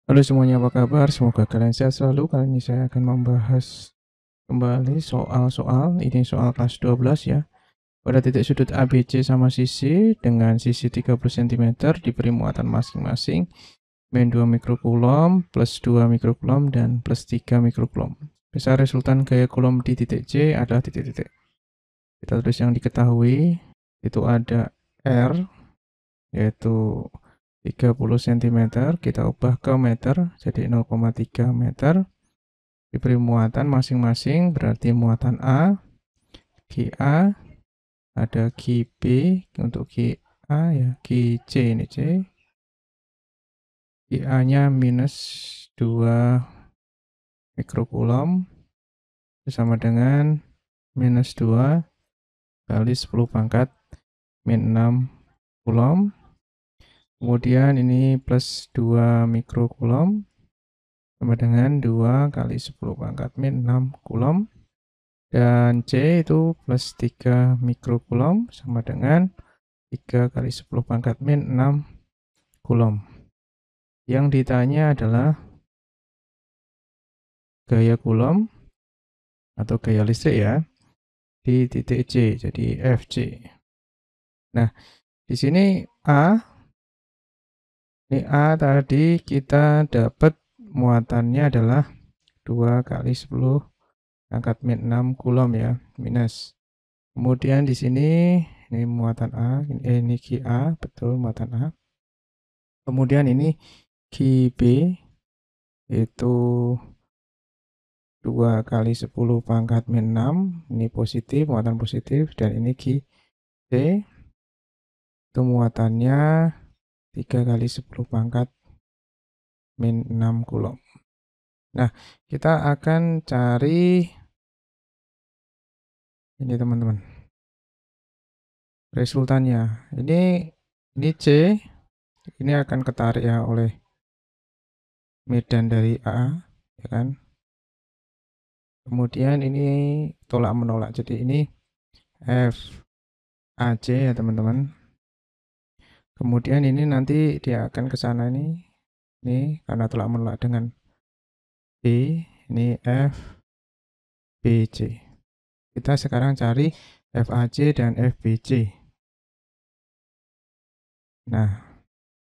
Halo semuanya, apa kabar? Semoga kalian sehat selalu. Kali ini saya akan membahas kembali soal-soal. Ini soal kelas 12 ya. Pada titik sudut ABC sama sisi dengan sisi 30 cm diberi muatan masing-masing min 2 mikrokulom, plus 2 mikrokulom, dan plus 3 mikrokulom. Besar resultan gaya kulom di titik C adalah titik-titik. Kita tulis yang diketahui, itu ada R, yaitu 30 cm, kita ubah ke meter, jadi 0,3 meter. Diberi muatan masing-masing, berarti muatan A, GA, ada GB, untuk GA ya, GC ini C. GA-nya minus 2 mikrokulom, sama dengan minus 2 kali 10 pangkat min 6 kulom. Kemudian ini plus 2 mikrokulom, sama dengan 2 kali 10 pangkat min 6 kulom. Dan C itu plus 3 mikrokulom, sama dengan 3 kali 10 pangkat min 6 kulom. Yang ditanya adalah gaya kulom atau gaya listrik ya di titik C, jadi FC. Nah, di sini ini A tadi kita dapat muatannya adalah 2 kali 10 pangkat min 6 kulom ya, minus. Kemudian di sini ini muatan A, ini GA, betul muatan A. Kemudian ini GB itu 2 kali 10 pangkat min 6, ini positif, muatan positif, dan ini GC itu muatannya 3 kali 10 pangkat min 6 kulom. Nah, kita akan cari ini teman-teman, resultannya. Ini C, ini akan ketarik ya oleh medan dari A, ya kan? Kemudian ini tolak menolak, jadi ini FAC ya teman-teman. Kemudian ini nanti dia akan ke sana ini karena tolak menolak dengan B, ini FBC. Kita sekarang cari FAC dan FBC. Nah,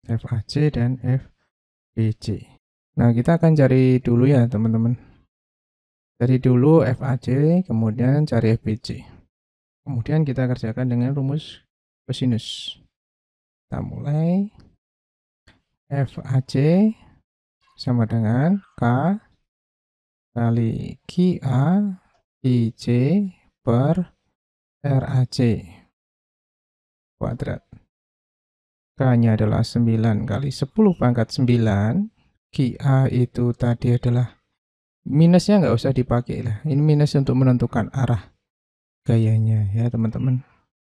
FAC dan FBC. Nah, kita akan cari dulu ya teman-teman. Cari dulu FAC, kemudian cari FBC. Kemudian kita kerjakan dengan rumus kosinus. Kita mulai. FAC sama dengan K kali QA IC per RAC kuadrat. K-nya adalah 9 kali 10 pangkat 9. QA itu tadi adalah minusnya, nggak usah dipakai lah. Ini minus untuk menentukan arah gayanya ya teman-teman.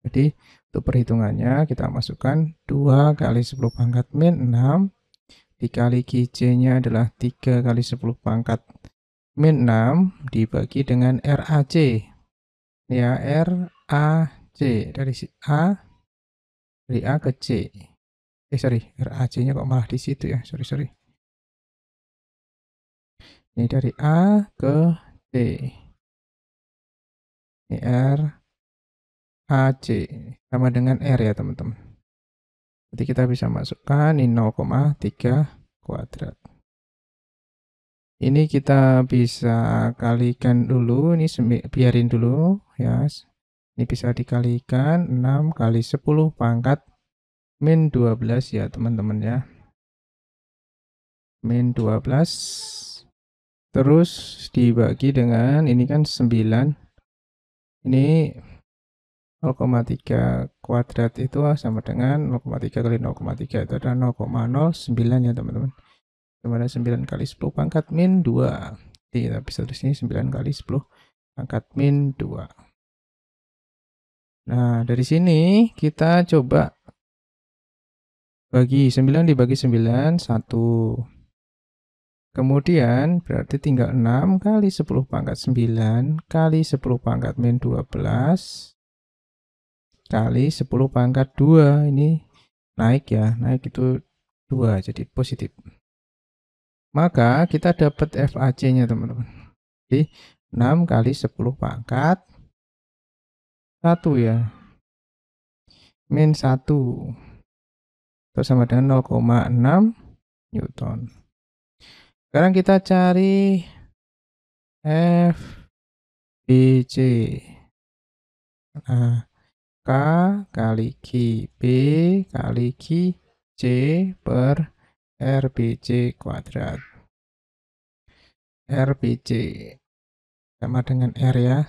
Jadi untuk perhitungannya kita masukkan 2 kali 10 pangkat min 6 dikali QC-nya adalah 3 kali 10 pangkat min 6 dibagi dengan RAC ya, RAC dari A ke C. RAC-nya kok malah di situ ya, sorry. Ini dari A ke C. Ini RAC sama dengan R ya teman-teman. Jadi kita bisa masukkan ini 0,3 kuadrat. Ini kita bisa kalikan dulu, ini biarin dulu ya. Ini bisa dikalikan 6 kali 10 pangkat min 12 ya teman-teman ya. Min 12. Terus dibagi dengan ini kan 9. Ini 0,3 kuadrat itu sama dengan 0,3 kali 0,3 itu adalah 0,09 ya teman-teman. Dimana 9 kali 10 pangkat min 2. Jadi kita bisa tulis ini 9 kali 10 pangkat min 2. Nah, dari sini kita coba bagi 9 dibagi 9, 1. Kemudian berarti tinggal 6 kali 10 pangkat 9 kali 10 pangkat min 12 kali 10 pangkat 2. Ini naik ya, naik itu 2, jadi positif. Maka kita dapat FAC-nya teman-teman. Jadi 6 kali 10 pangkat 1 ya. Min 1. Itu sama dengan 0,6 Newton. Sekarang kita cari FBC. Nah, K kali Q, B kali Q, C per RBC kuadrat. RBC sama dengan R ya.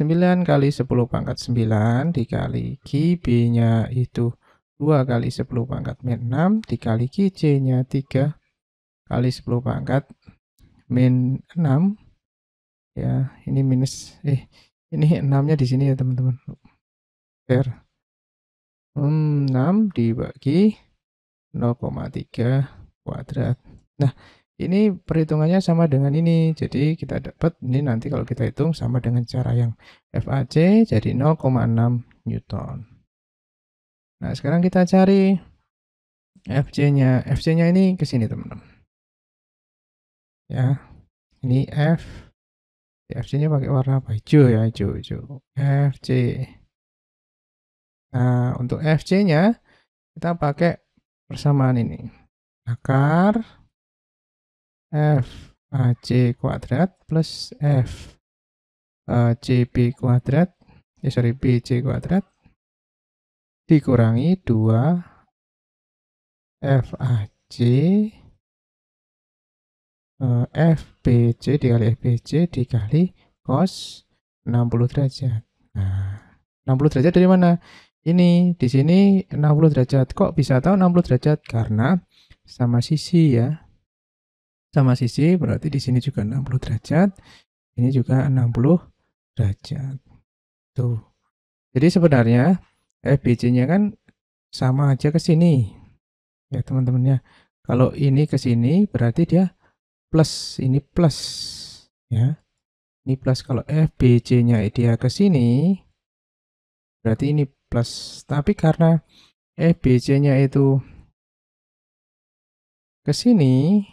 9 kali 10 pangkat 9 dikali Q, B-nya itu 2 kali 10 pangkat min 6 dikali Q, C-nya 3 kali 10 pangkat min 6. Ya, ini minus ini 6-nya di sini ya, teman-teman. R 6 dibagi 0,3 kuadrat. Nah, ini perhitungannya sama dengan ini. Jadi kita dapat ini nanti kalau kita hitung sama dengan cara yang FAC jadi 0,6 Newton. Nah, sekarang kita cari FC-nya. FC-nya ini ke sini, teman-teman. Ya. Ini F. FC-nya pakai warna apa? Hijau ya, hijau. FC. Nah, untuk FC-nya kita pakai persamaan ini. Akar FAC kuadrat plus F CB kuadrat, BC kuadrat dikurangi 2 FAC FBC dikali FBC dikali cos 60 derajat. Nah, 60 derajat dari mana? Ini di sini 60 derajat. Kok bisa tahu 60 derajat? Karena sama sisi ya. Sama sisi berarti di sini juga 60 derajat. Ini juga 60 derajat. Tuh. Jadi sebenarnya FBC-nya kan sama aja ke sini. Ya, teman-teman ya. Kalau ini ke sini berarti dia plus, ini plus ya. Ini plus. Kalau FBC-nya dia ke sini berarti ini plus. Tapi karena FBC-nya itu ke sini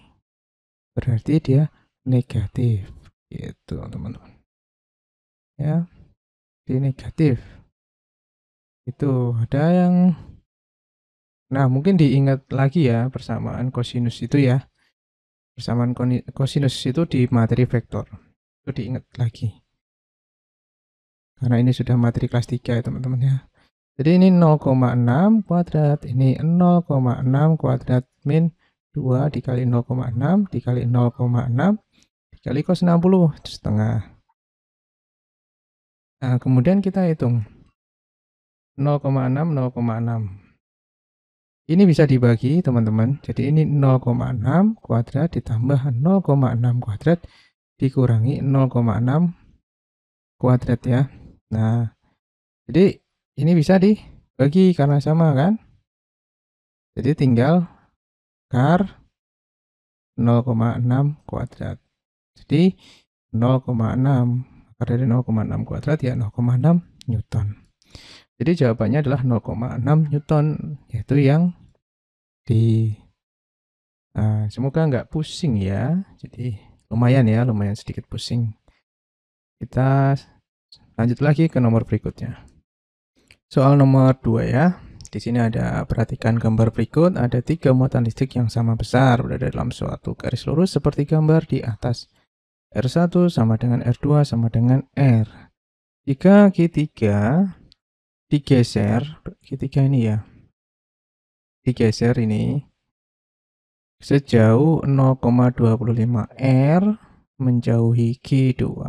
berarti dia negatif. Gitu, teman-teman. Ya. Dia negatif. Itu ada yang mungkin diingat lagi ya persamaan kosinus itu ya. Persamaan kosinus itu di materi vektor. Itu diingat lagi. Karena ini sudah materi kelas 3 ya, teman-teman ya. Jadi ini 0,6 kuadrat, ini 0,6 kuadrat min 2 dikali 0,6 dikali 0,6 dikali cos 60 setengah. Nah, kemudian kita hitung 0,6 0,6. Ini bisa dibagi, teman-teman. Jadi ini 0,6 kuadrat ditambah 0,6 kuadrat dikurangi 0,6 kuadrat ya. Nah, jadi ini bisa dibagi karena sama kan? Jadi tinggal akar 0,6 kuadrat. Jadi 0,6 akar dari 0,6 kuadrat ya 0,6 Newton. Jadi jawabannya adalah 0,6 Newton, yaitu yang di semoga nggak pusing ya. Jadi lumayan ya, lumayan sedikit pusing. Kita lanjut lagi ke nomor berikutnya. Soal nomor 2 ya. Di sini ada, perhatikan gambar berikut, ada 3 muatan listrik yang sama besar berada dalam suatu garis lurus seperti gambar di atas. R1 sama dengan R2 sama dengan R. Jika Q3 digeser, Q3 ini ya, digeser ini sejauh 0,25 R menjauhi Q2,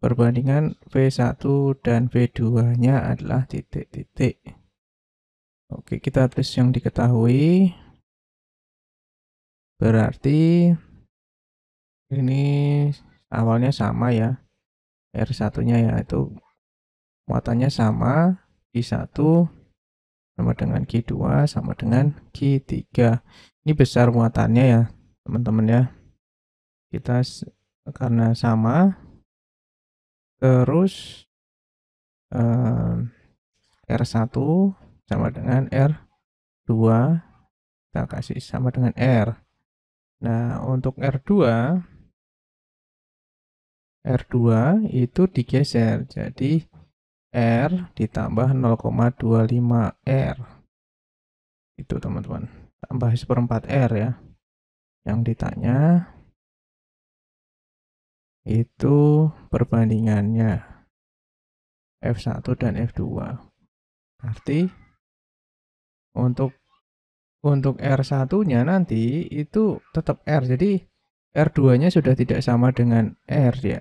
perbandingan V1 dan V2-nya adalah titik-titik. Oke, kita tulis yang diketahui. Berarti ini awalnya sama ya. R1-nya ya itu muatannya sama, Q1 sama dengan Q2 sama dengan Q3. Ini besar muatannya ya, teman-teman ya. Kita karena sama, terus R1 sama dengan R2, kita kasih sama dengan R. Nah, untuk R2 itu digeser. Jadi R ditambah 0,25 R. Itu teman-teman. Tambah 1/4 R ya. Yang ditanya itu perbandingannya F1 dan F2. Berarti untuk R1-nya nanti itu tetap R. Jadi R2-nya sudah tidak sama dengan R ya.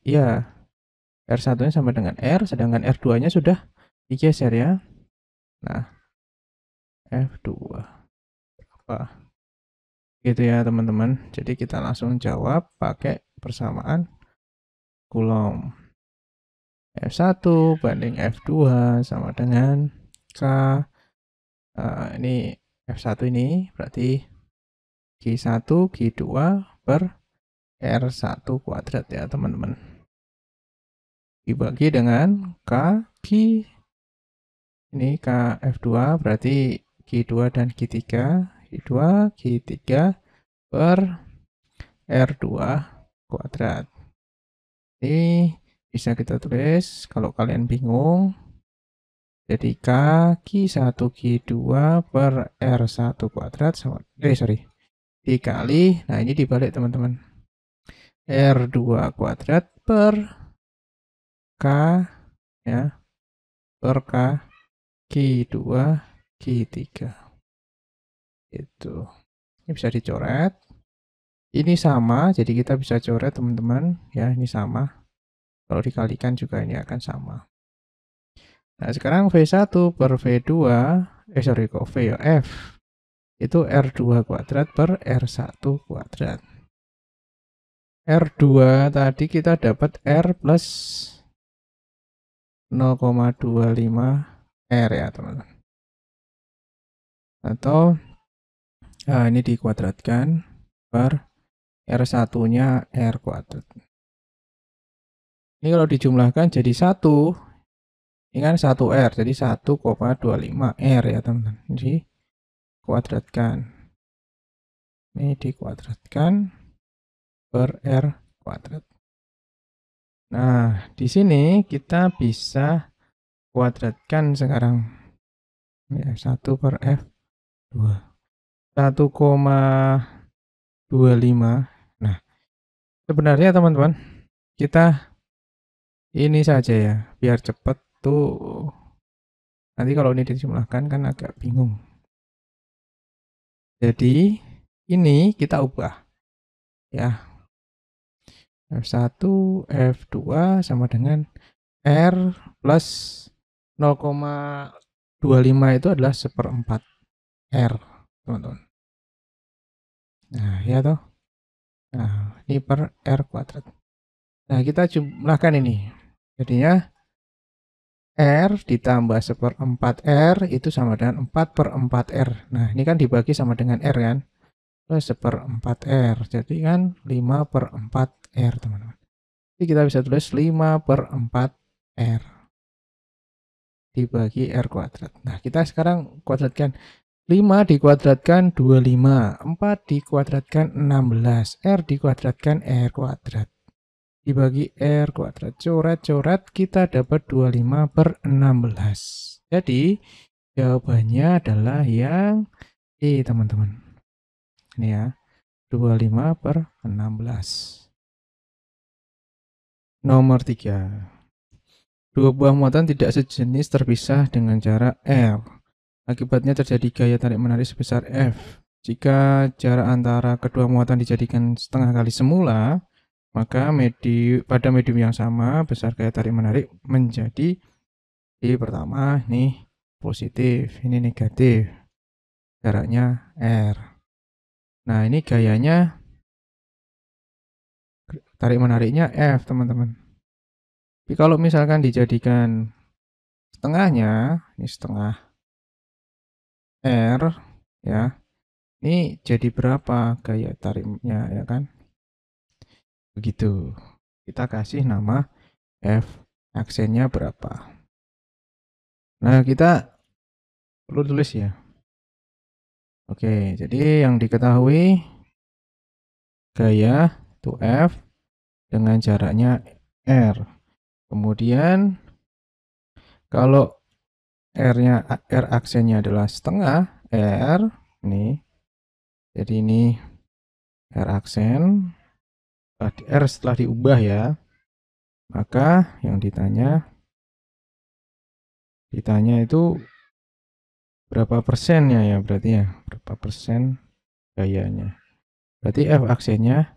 Ya, R1-nya sama dengan R, sedangkan R2-nya sudah digeser ya. Nah, F2 apa? Gitu ya teman-teman. Jadi kita langsung jawab pakai persamaan Coulomb. F1 banding F2 sama dengan K. Ini F1 ini berarti Q1 Q2 per R1 kuadrat ya teman-teman. Dibagi dengan K Q. Ini K F2 berarti Q2 dan Q3. Q2 Q3 per R2 kuadrat. Ini bisa kita tulis kalau kalian bingung. Jadi K Q1 Q2 per R1 kuadrat sama dikali, nah ini dibalik teman-teman. R2 kuadrat per K ya, per K Q2 Q3. Itu. Ini bisa dicoret. Ini sama, jadi kita bisa coret teman-teman ya, ini sama. Kalau dikalikan juga ini akan sama. Nah, sekarang V1 per V2, kok V ya, F. Itu R2 kuadrat per R1 kuadrat. R2 tadi kita dapat R plus 0,25 R ya teman-teman. Atau ini dikuadratkan per R1-nya R kuadrat. Ini kalau dijumlahkan jadi 1. Ini kan 1R, jadi 1,25 R ya teman-teman. Jadi kuadratkan. Ini dikuadratkan per R kuadrat. Nah, di sini kita bisa kuadratkan sekarang. Ya, 1 per F2. 1,25. Nah, sebenarnya teman-teman, kita ini saja ya, biar cepat tuh. Nanti kalau ini dijumlahkan kan agak bingung. Jadi, ini kita ubah. Ya. F1, F2 sama dengan R plus 0,25 itu adalah 1/4 R, teman-teman. Nah, ya toh. Nah, ini per R kuadrat. Nah, kita jumlahkan ini. Jadinya R ditambah 1/4 R itu sama dengan 4/4 R. Nah, ini kan dibagi sama dengan R kan. Plus 1/4 R. Jadi kan 5/4 R, teman-teman. Jadi kita bisa tulis 5/4 R dibagi R kuadrat. Nah, kita sekarang kuadratkan. 5 dikuadratkan 25, 4 dikuadratkan 16, R dikuadratkan R kuadrat. Dibagi R kuadrat, coret-coret kita dapat 25/16. Jadi jawabannya adalah yang E teman-teman. Ini ya, 25/16. Nomor 3. Dua buah muatan tidak sejenis terpisah dengan jarak R. Akibatnya terjadi gaya tarik-menarik sebesar F. Jika jarak antara kedua muatan dijadikan setengah kali semula, maka pada medium yang sama, besar gaya tarik-menarik menjadi di pertama nih positif, ini negatif. Jaraknya R. Nah, ini gayanya tarik-menariknya F, teman-teman. Tapi kalau misalkan dijadikan setengahnya, ini setengah R ya. Ini jadi berapa gaya tariknya ya kan? Begitu. Kita kasih nama F, aksennya berapa. Nah, kita perlu tulis ya. Oke, jadi yang diketahui gaya itu F dengan jaraknya R. Kemudian kalau R aksennya adalah setengah R nih. Jadi ini R aksen R setelah diubah ya. Maka yang ditanya itu berapa persennya ya, berarti ya berapa persen gayanya. Berarti F aksennya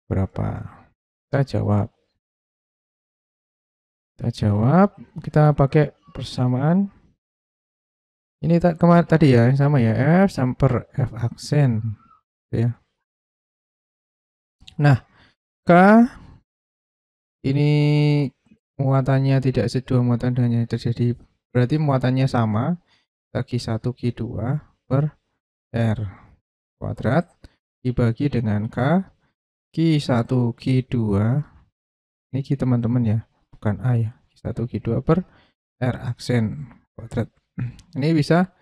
berapa? Kita jawab, kita pakai persamaan. Ini tadi ya, sama ya, F sampai F aksen ya. Nah, K ini muatannya tidak sedua muatan hanya terjadi, berarti muatannya sama, Q1 Q2 per R kuadrat dibagi dengan K Q1 Q2, ini Q teman-teman ya, bukan A ya, Q1 Q2 per R aksen kuadrat. Ini bisa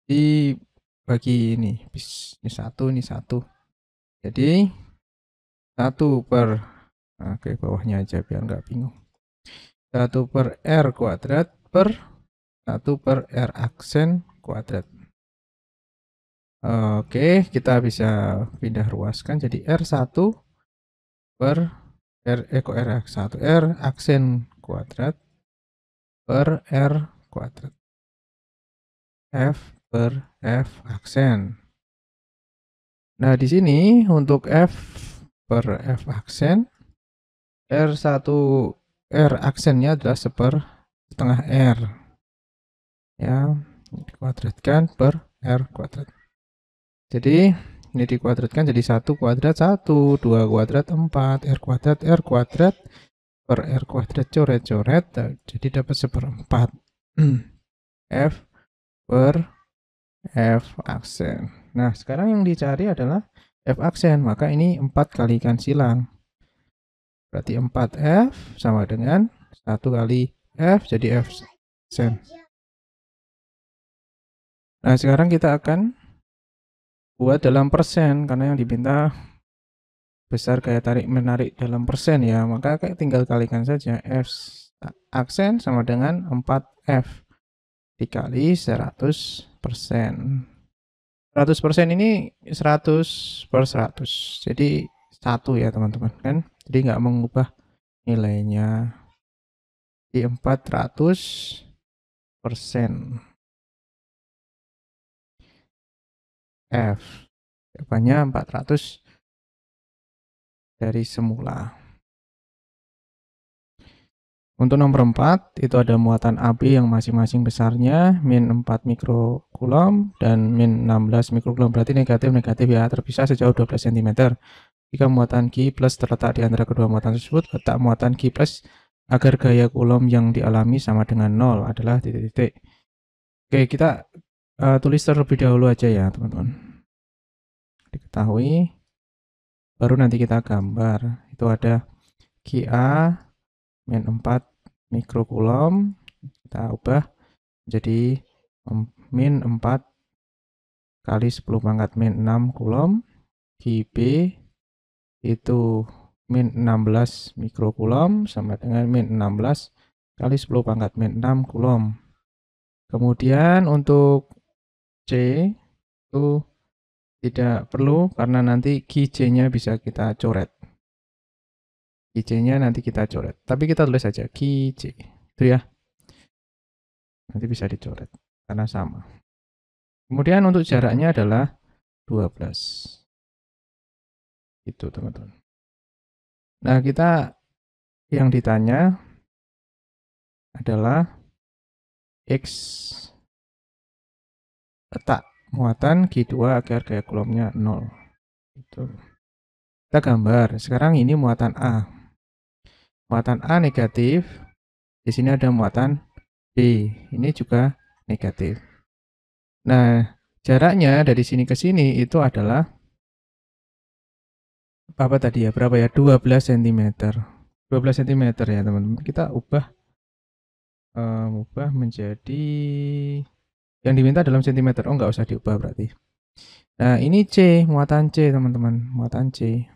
dibagi ini satu, jadi 1 per, oke bawahnya aja biar nggak bingung, 1 per R kuadrat per 1 per R aksen kuadrat. Oke, kita bisa pindah ruaskan jadi R1 per R1 R aksen kuadrat per R kuadrat F per F aksen. Nah, di sini untuk F per F aksen, R1 R aksennya adalah setengah R. Ya, dikuadratkan per R kuadrat. Jadi, ini dikuadratkan jadi 1 kuadrat 1, 2 kuadrat 4, R kuadrat per R kuadrat coret-coret, jadi dapat 1/4. F per F aksen. Nah, sekarang yang dicari adalah F aksen, maka ini 4 kali ikan silang. Berarti 4F sama dengan 1 kali F, jadi F aksen. Nah, sekarang kita akan buat dalam persen, karena yang diminta besar gaya tarik menarik dalam persen ya, maka tinggal kalikan saja. F aksen sama dengan 4F dikali 100%. 100% ini 100 per 100, jadi 1 ya teman-teman kan, jadi nggak mengubah nilainya di 400%. F jawabannya 400 dari semula. Untuk nomor 4 itu ada muatan AB yang masing-masing besarnya min 4 mikrokulom dan min 16 mikrokulom, berarti negatif ya, terpisah sejauh 12 cm. Jika muatan Q plus terletak di antara kedua muatan tersebut, letak muatan Q plus agar gaya kulom yang dialami sama dengan 0 adalah titik-titik. Oke, kita tulis terlebih dahulu aja ya teman-teman. Diketahui, baru nanti kita gambar. Itu ada QA min 4 mikrokulom, kita ubah jadi min 4 kali 10 pangkat min 6 kulom. QB itu min 16 mikrokulom sama dengan min 16 kali 10 pangkat min 6 kulom. Kemudian untuk C itu tidak perlu karena nanti QC-nya bisa kita coret. QC-nya nanti kita coret, tapi kita tulis saja QC itu ya, nanti bisa dicoret karena sama. Kemudian untuk jaraknya adalah 12 itu teman-teman. Nah, kita yang ditanya adalah X letak muatan Q2 agar gaya kulomnya 0 itu. Kita gambar, sekarang ini muatan A. Muatan A negatif, di sini ada muatan B, ini juga negatif. Nah, jaraknya dari sini ke sini itu adalah apa tadi ya, berapa ya, 12 cm 12 cm ya teman-teman. Kita ubah menjadi yang diminta dalam cm, oh nggak usah diubah berarti. Nah, ini C, muatan C teman-teman, muatan C.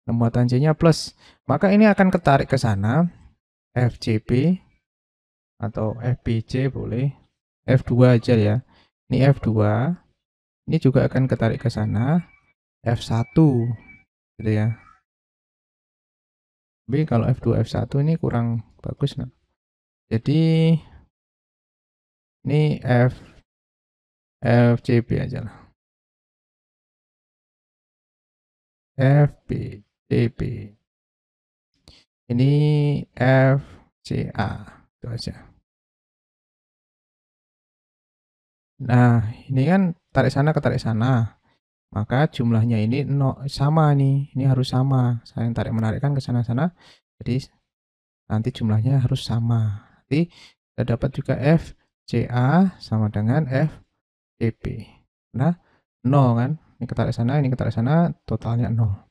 muatan C-nya plus. Maka ini akan ketarik ke sana, FCB atau FBC boleh, F2 aja ya. Ini F2, ini juga akan ketarik ke sana, F1 gitu ya. Tapi kalau F2 F1 ini kurang bagus nah. Jadi ini FCB aja lah. FBCB. Ini FCA itu aja. Nah, ini kan tarik sana ke tarik sana. Maka jumlahnya ini sama nih. Ini harus sama. Saling tarik menarik kan ke sana-sana. Jadi nanti jumlahnya harus sama. Nanti kita dapat juga FCA sama dengan FCB. Nah, 0 kan. Ini ketarik sana, ini ketarik sana, totalnya 0.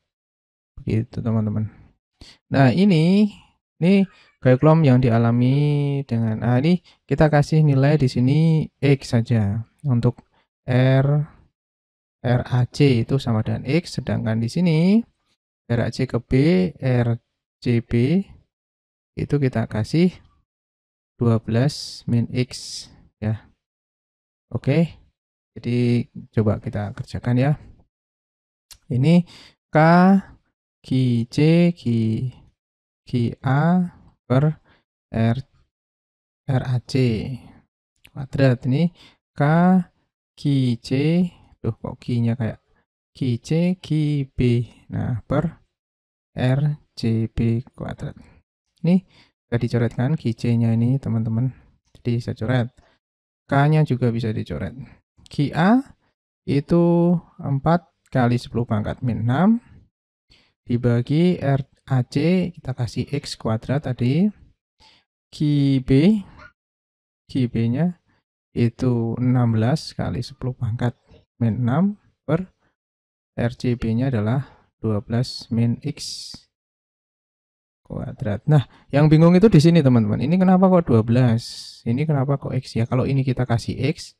Begitu teman-teman. Nah, ini geoklom yang dialami dengan ini kita kasih nilai di sini X saja. Untuk RAC itu sama dengan X, sedangkan di sini RAC ke B, RCB itu kita kasih 12 min X ya. Oke. Jadi coba kita kerjakan ya. Ini K Q A per RAC kuadrat. Ini K Q kok Q-nya kayak QB. Nah, per RCB kuadrat. Ini bisa dicoretkan QC-nya ini, teman-teman. Jadi saya coret. K-nya juga bisa dicoret. QA itu 4 kali 10 pangkat min 6 dibagi RAC, kita kasih X kuadrat tadi. QB-nya itu 16 kali 10 pangkat min 6 per RCB-nya adalah 12 min X kuadrat. Nah, yang bingung itu di sini teman-teman. Ini kenapa kok 12? Ini kenapa kok X ya? Kalau ini kita kasih X,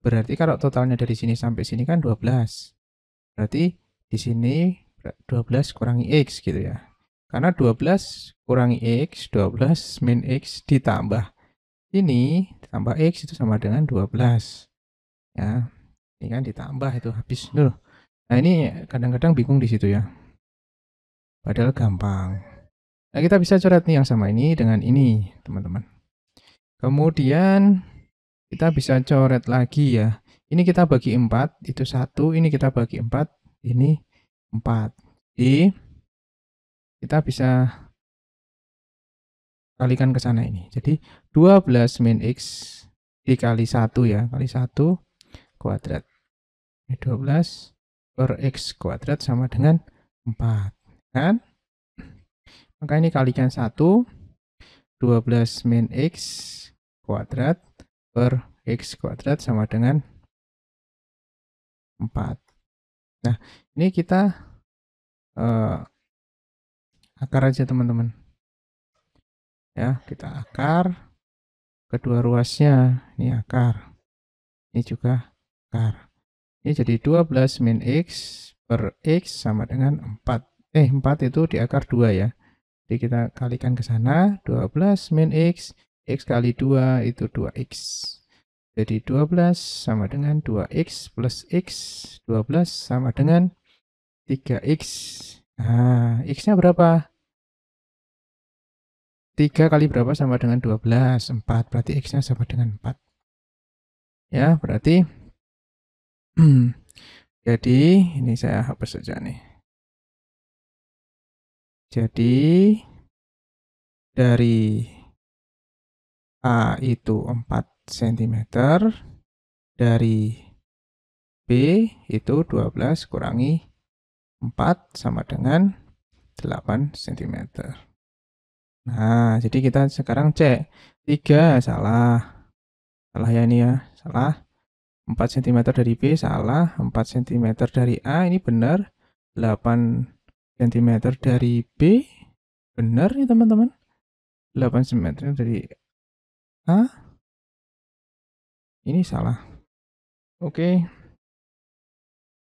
berarti kalau totalnya dari sini sampai sini kan 12. Berarti di sini 12 kurangi X gitu ya. Karena 12 kurangi X, 12 min X ditambah ini, ditambah X itu sama dengan 12. Ya, ini kan ditambah itu habis dulu. Nah, ini kadang-kadang bingung di situ ya. Padahal gampang. Nah, kita bisa coret nih yang sama ini dengan ini, teman-teman. Kemudian kita bisa coret lagi ya. Ini kita bagi 4, itu 1, ini kita bagi 4, ini 4. Jadi kita bisa kalikan ke sana ini. Jadi 12 min X dikali 1 ya, kali 1 kuadrat. Ini 12 per X kuadrat sama dengan 4. Kan? Maka ini kalikan 1, 12 min X kuadrat per X kuadrat sama dengan 4. Nah, ini kita akar aja teman-teman. Ya, kita akar kedua ruasnya. Ini akar. Ini juga akar. Ini jadi 12 min X per X sama dengan 4. 4 itu di akar 2 ya. Jadi kita kalikan ke sana. 12 min X. X kali 2 itu 2X. Jadi 12 sama dengan 2X plus X. 12 sama dengan 3X. Nah, X-nya berapa? 3 kali berapa sama dengan 12? 4. Berarti X-nya sama dengan 4. Ya, berarti jadi ini saya hapus saja nih. Jadi dari A itu 4 cm, dari B itu 12 kurangi 4 sama dengan 8 cm. Nah, jadi kita sekarang cek. 3 salah. Salah ya ini ya, salah. 4 cm dari B salah, 4 cm dari A ini benar, 8 cm dari B benar ya teman-teman. 8 cm dari A ini salah. Oke.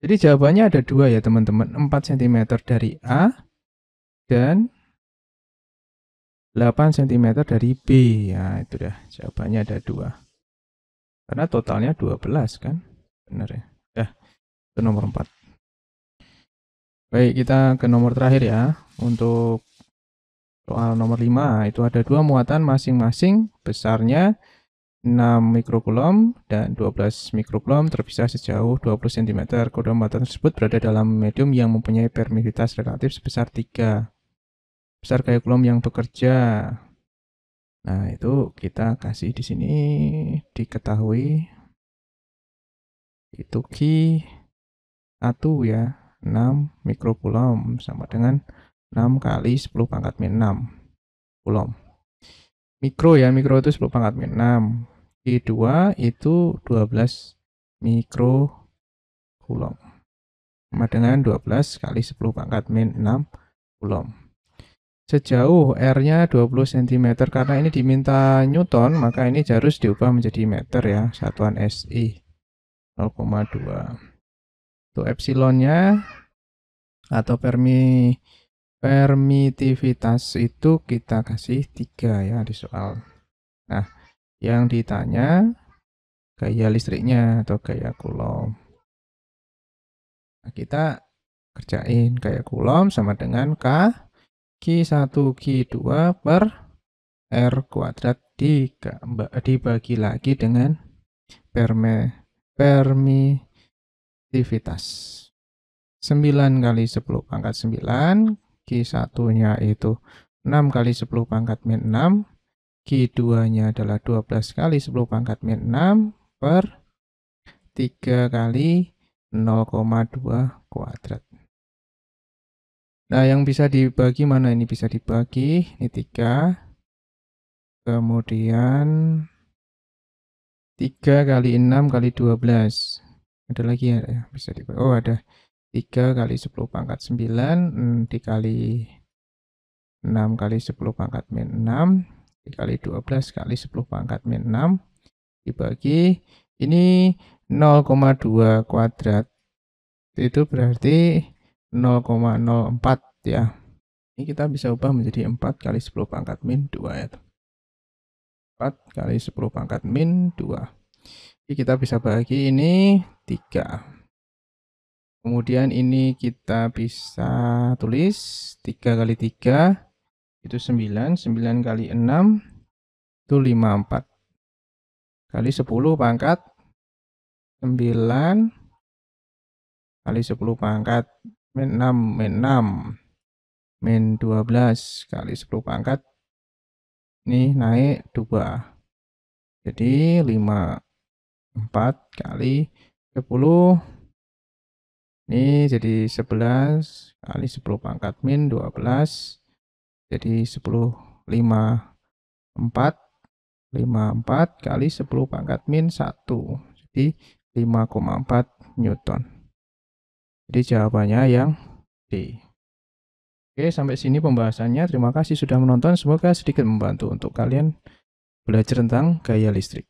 Jadi jawabannya ada 2 ya teman-teman. 4 cm dari A dan 8 cm dari B. Ya, itu dah. Jawabannya ada 2. Karena totalnya 12 kan? Benar ya. Dah, itu nomor 4. Baik, kita ke nomor terakhir ya. Untuk soal nomor 5, itu ada 2 muatan masing-masing besarnya 6 mikrokulom dan 12 mikrokulom terpisah sejauh 20 cm. Kedua muatan tersebut berada dalam medium yang mempunyai permisivitas relatif sebesar 3. Besar gaya kulom yang bekerja. Nah, itu kita kasih di sini diketahui itu Q1 ya, 6 mikrokulom sama dengan 6 kali 10 pangkat min 6 kulom. Mikro ya, mikro itu 10 pangkat min 6. Q2 itu 12 mikrokulom. Sama dengan 12 kali 10 pangkat min 6 kulom. Sejauh R-nya 20 cm, karena ini diminta Newton, maka ini harus diubah menjadi meter ya, satuan SI 0,2. Untuk epsilonnya atau permitivitas itu kita kasih 3 ya di soal. Nah, yang ditanya gaya listriknya atau gaya kulom. Nah, kita kerjain gaya kulom sama dengan Q1 Q2 per R kuadrat dibagi lagi dengan permitivitas. 9 kali 10 pangkat 9, Q1-nya itu 6 kali 10 pangkat min 6, Q2-nya adalah 12 kali 10 pangkat min 6 per 3 kali 0,2 kuadrat. Nah, yang bisa dibagi mana ini? Bisa dibagi, ini 3. Kemudian 3 kali 6 kali 12. Ada lagi ya, bisa dibagi. Oh, ada 3 kali 10 pangkat 9 dikali 6 kali 10 pangkat min 6 dikali 12 kali 10 pangkat min 6 dibagi ini 0,2 kuadrat. Itu berarti 0,04 ya. Ini kita bisa ubah menjadi 4 kali 10 pangkat min 2 ya. 4 kali 10 pangkat min 2. Jadi kita bisa bagi ini 3. Kemudian ini kita bisa tulis 3 kali 3 itu 9. 9 kali 6 itu 54. Kali 10 pangkat 9 kali 10 pangkat min 6 min 12 kali 10 pangkat ini naik 2. Jadi 54 kali 10 ini jadi 11 kali 10 pangkat min 12 jadi 10 54 kali 10 pangkat min 1 jadi 5,4 Newton. Jadi jawabannya yang D. Oke, sampai sini pembahasannya. Terima kasih sudah menonton. Semoga sedikit membantu untuk kalian belajar tentang gaya listrik.